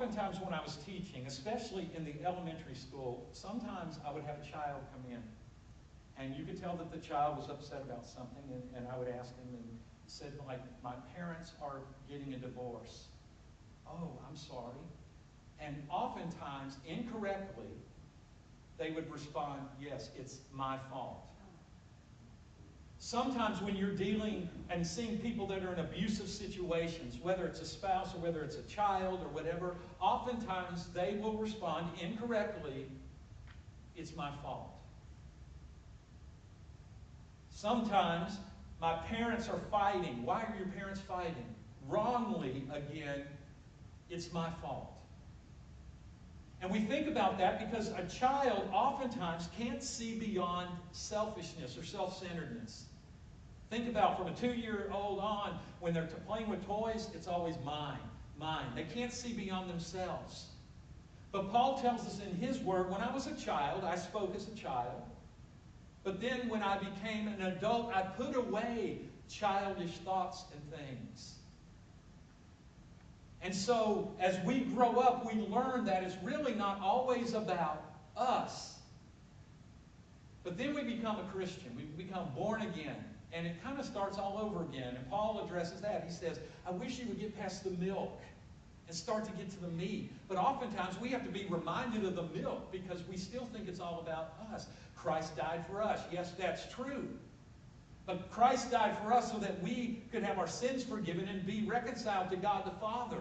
oftentimes when I was teaching, especially in the elementary school, sometimes I would have a child come in. And you could tell that the child was upset about something, and I would ask him and said, like, my parents are getting a divorce. Oh, I'm sorry. And oftentimes, incorrectly, they would respond, yes, it's my fault. Sometimes when you're dealing and seeing people that are in abusive situations, whether it's a spouse or whether it's a child or whatever, oftentimes they will respond incorrectly, it's my fault. Sometimes my parents are fighting. Why are your parents fighting? Wrongly, again, it's my fault. And we think about that because a child oftentimes can't see beyond selfishness or self-centeredness. Think about from a 2-year-old on, when they're playing with toys, it's always mine, mine. They can't see beyond themselves. But Paul tells us in his word, when I was a child, I spoke as a child. But then when I became an adult, I put away childish thoughts and things. And so, as we grow up, we learn that it's really not always about us. But then we become a Christian. We become born again. And it kind of starts all over again. And Paul addresses that. He says, I wish you would get past the milk and start to get to the meat. But oftentimes we have to be reminded of the milk because we still think it's all about us. Christ died for us. Yes, that's true. But Christ died for us so that we could have our sins forgiven and be reconciled to God the Father.